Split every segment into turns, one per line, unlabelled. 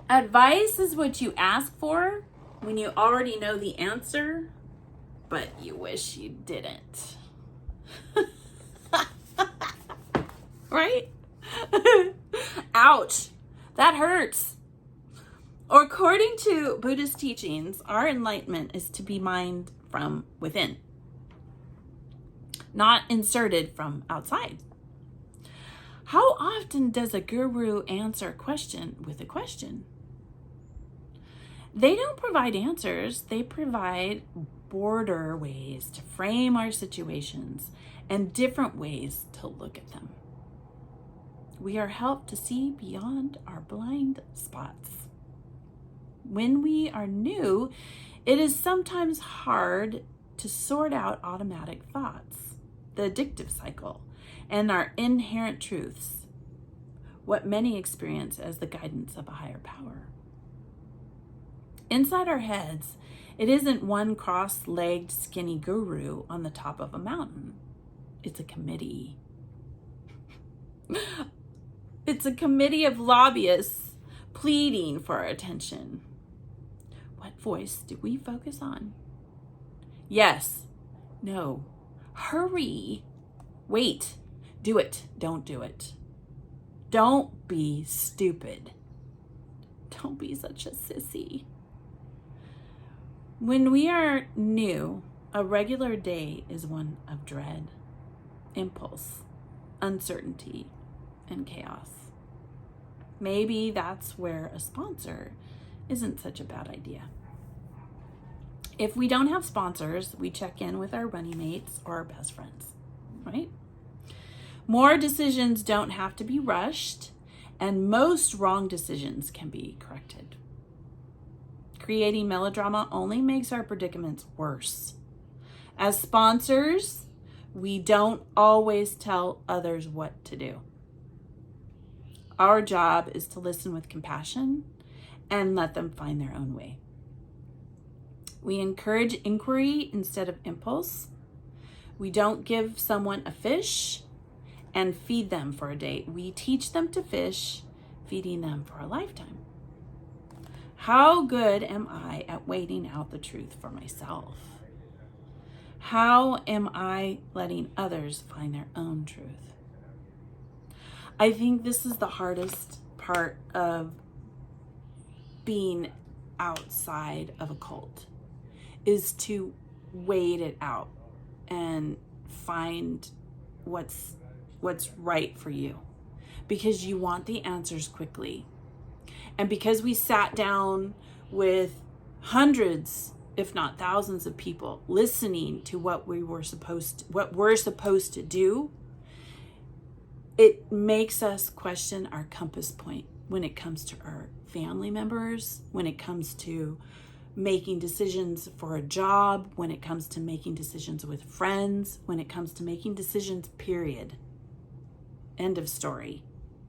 Advice is what you ask for when you already know the answer, but you wish you didn't. Right? Ouch. That hurts. According to Buddhist teachings, our enlightenment is to be mined from within, not inserted from outside. How often does a guru answer a question with a question? They don't provide answers. They provide border ways to frame our situations and different ways to look at them. We are helped to see beyond our blind spots. When we are new, it is sometimes hard to sort out automatic thoughts, the addictive cycle, and our inherent truths, what many experience as the guidance of a higher power. Inside our heads, it isn't one cross-legged skinny guru on the top of a mountain. It's a committee. It's a committee of lobbyists pleading for our attention. What voice do we focus on? Yes, no, hurry, wait, do it, don't do it. Don't be stupid. Don't be such a sissy. When we are new, a regular day is one of dread, impulse, uncertainty, and chaos. Maybe that's where a sponsor isn't such a bad idea. If we don't have sponsors, we check in with our running mates or our best friends, right? More decisions don't have to be rushed, and most wrong decisions can be corrected. Creating melodrama only makes our predicaments worse. As sponsors, we don't always tell others what to do. Our job is to listen with compassion and let them find their own way. We encourage inquiry instead of impulse. We don't give someone a fish and feed them for a day. We teach them to fish, feeding them for a lifetime. How good am I at waiting out the truth for myself? How am I letting others find their own truth? I think this is the hardest part of being outside of a cult, is to wait it out and find what's right for you, because you want the answers quickly. And because we sat down with hundreds, if not thousands of people listening to what we're supposed to do, it makes us question our compass point when it comes to our family members, when it comes to making decisions for a job, when it comes to making decisions with friends, when it comes to making decisions, period. End of story.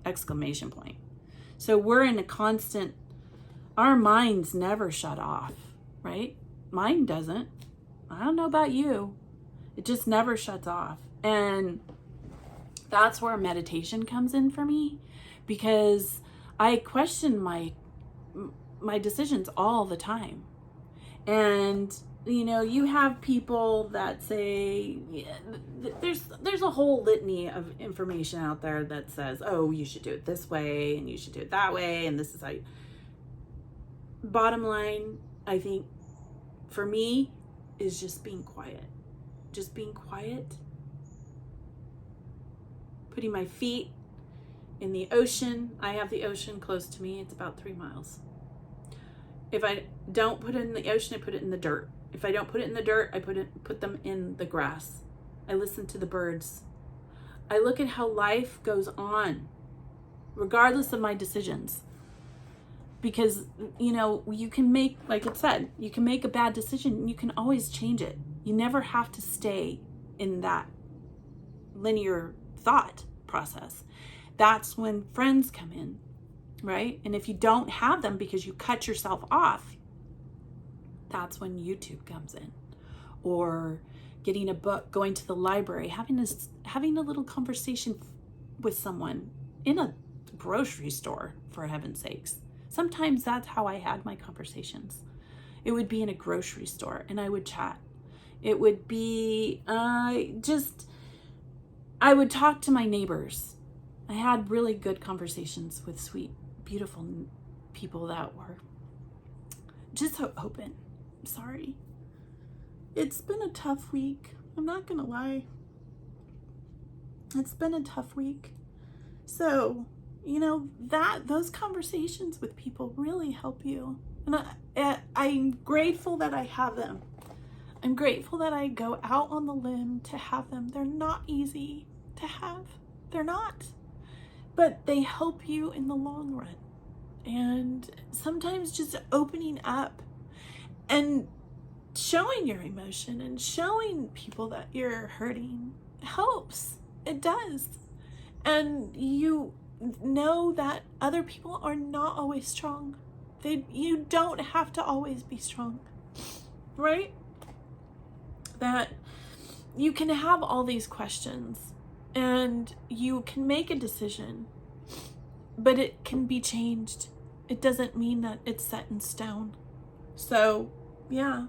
Exclamation point. So we're in a constant, our minds never shut off, right? Mine doesn't. I don't know about you. It just never shuts off. And that's where meditation comes in for me, because I question my decisions all the time. And you have people that say, there's a whole litany of information out there that says, oh, you should do it this way and you should do it that way, and this is how you... Bottom line, I think for me, is just being quiet. Just being quiet. Putting my feet in the ocean. I have the ocean close to me. It's about 3 miles. If I don't put it in the ocean, I put it in the dirt. If I don't put it in the dirt, I put them in the grass. I listen to the birds. I look at how life goes on, regardless of my decisions. Because, you can make, like it said, you can make a bad decision and you can always change it. You never have to stay in that linear thought process. That's when friends come in, right? And if you don't have them because you cut yourself off, that's when YouTube comes in. Or getting a book, going to the library, having a little conversation with someone in a grocery store, for heaven's sakes. Sometimes that's how I had my conversations. It would be in a grocery store and I would chat. It would be I would talk to my neighbors. I had really good conversations with sweet, beautiful people that were just so open. I'm sorry. It's been a tough week. I'm not gonna lie. It's been a tough week. So, you know, those conversations with people really help you. And I'm grateful that I have them. I'm grateful that I go out on the limb to have them. They're not easy to have. They're not. But they help you in the long run. And sometimes just opening up and showing your emotion and showing people that you're hurting helps. It does. And you know that other people are not always strong. You don't have to always be strong, right? That you can have all these questions and you can make a decision, but it can be changed. It doesn't mean that it's set in stone. So, yeah.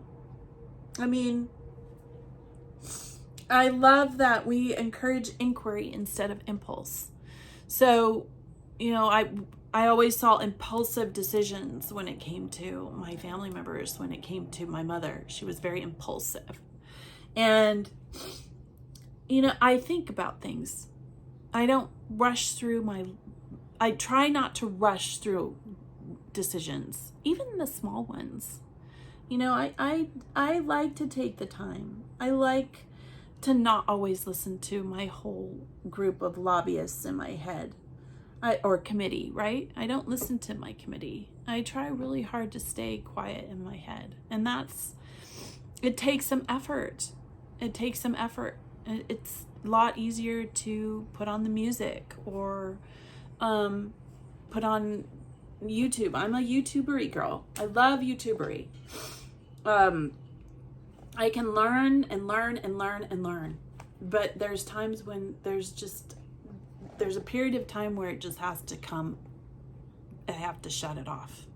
I mean, I love that we encourage inquiry instead of impulse. So, you know, I always saw impulsive decisions when it came to my family members, when it came to my mother. She was very impulsive. And, you know, I think about things. I don't rush through I try not to rush through decisions, even the small ones. You know, I like to take the time. I like to not always listen to my whole group of lobbyists in my head, or committee, right? I don't listen to my committee. I try really hard to stay quiet in my head. And it takes some effort. It takes some effort. It's a lot easier to put on the music or put on YouTube. I'm a YouTubery girl. I love YouTubery. I can learn and learn and learn and learn. But there's times when there's a period of time where it just has to come. I have to shut it off.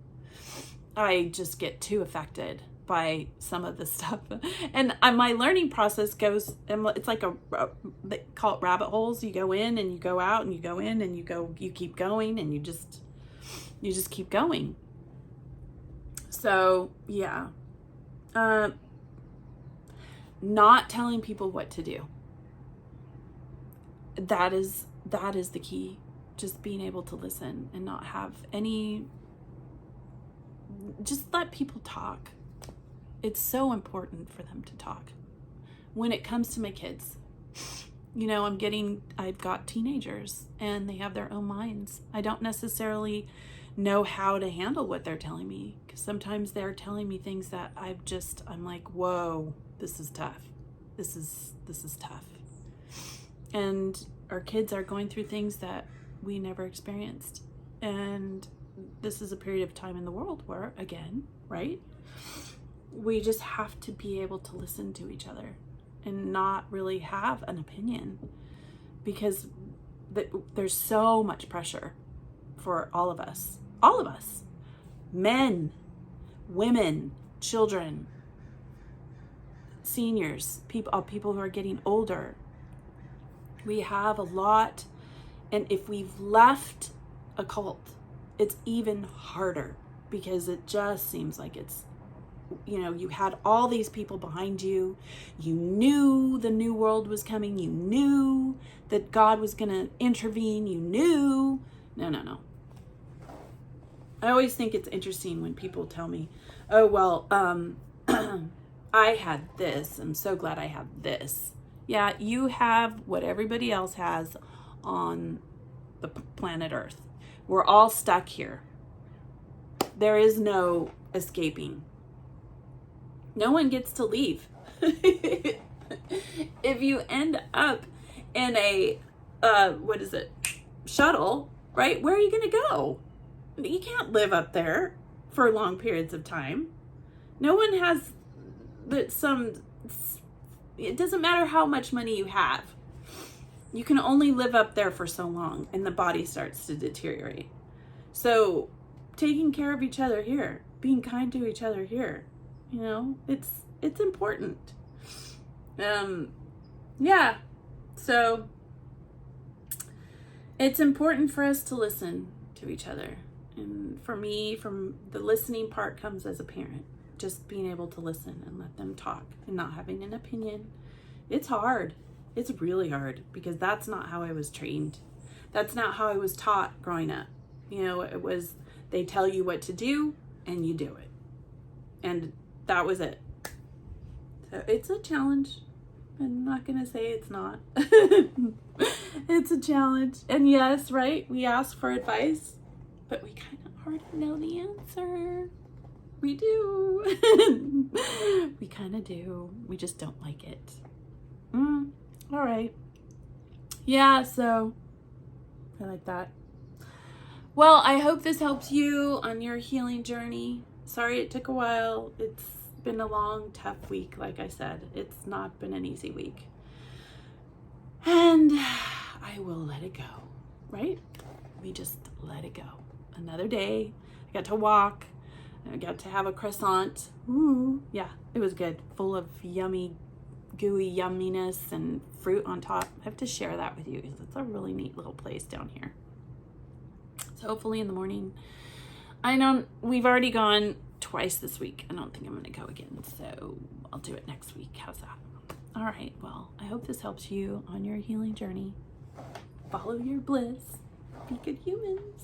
I just get too affected by some of the stuff. And my learning process goes, it's like they call it rabbit holes. You go in and you go out and you go in and you keep going and you just keep going. So, yeah. Not telling people what to do. That is the key. Just being able to listen and not have just let people talk. It's so important for them to talk. When it comes to my kids, you know, I've got teenagers and they have their own minds. I don't necessarily know how to handle what they're telling me, because sometimes they're telling me things that I'm like, whoa, this is tough. This is tough. And our kids are going through things that we never experienced. And this is a period of time in the world where, again, right? We just have to be able to listen to each other and not really have an opinion, because there's so much pressure for all of us, men, women, children, seniors, people who are getting older. We have a lot, and if we've left a cult, it's even harder, because it just seems like it's, you know, you had all these people behind you. You knew the new world was coming. You knew that God was going to intervene. You knew. No. I always think it's interesting when people tell me, oh, well, I had this. I'm so glad I have this. Yeah, you have what everybody else has on the planet Earth. We're all stuck here. There is no escaping. No one gets to leave. If you end up in a, shuttle, right? Where are you going to go? You can't live up there for long periods of time. No one has it doesn't matter how much money you have. You can only live up there for so long, and the body starts to deteriorate. So taking care of each other here, being kind to each other here. You know, it's important. Yeah. So it's important for us to listen to each other. And for me, from the listening part comes as a parent, just being able to listen and let them talk and not having an opinion. It's hard. It's really hard because that's not how I was trained. That's not how I was taught growing up. You know, it was, they tell you what to do and you do it. And that was it. So it's a challenge. I'm not going to say it's not. It's a challenge. And yes, right, we ask for advice, but we kind of already know the answer. We do. We kind of do. We just don't like it. All right. Yeah, so I like that. Well, I hope this helps you on your healing journey. Sorry it took a while. It's been a long, tough week, like I said. It's not been an easy week. And I will let it go, right? We just let it go. Another day. I got to walk. I got to have a croissant. Ooh, yeah, it was good. Full of yummy, gooey yumminess and fruit on top. I have to share that with you because it's a really neat little place down here. So hopefully in the morning. I know we've already gone twice this week. I don't think I'm going to go again. So I'll do it next week. How's that? All right. Well, I hope this helps you on your healing journey. Follow your bliss. Be good humans.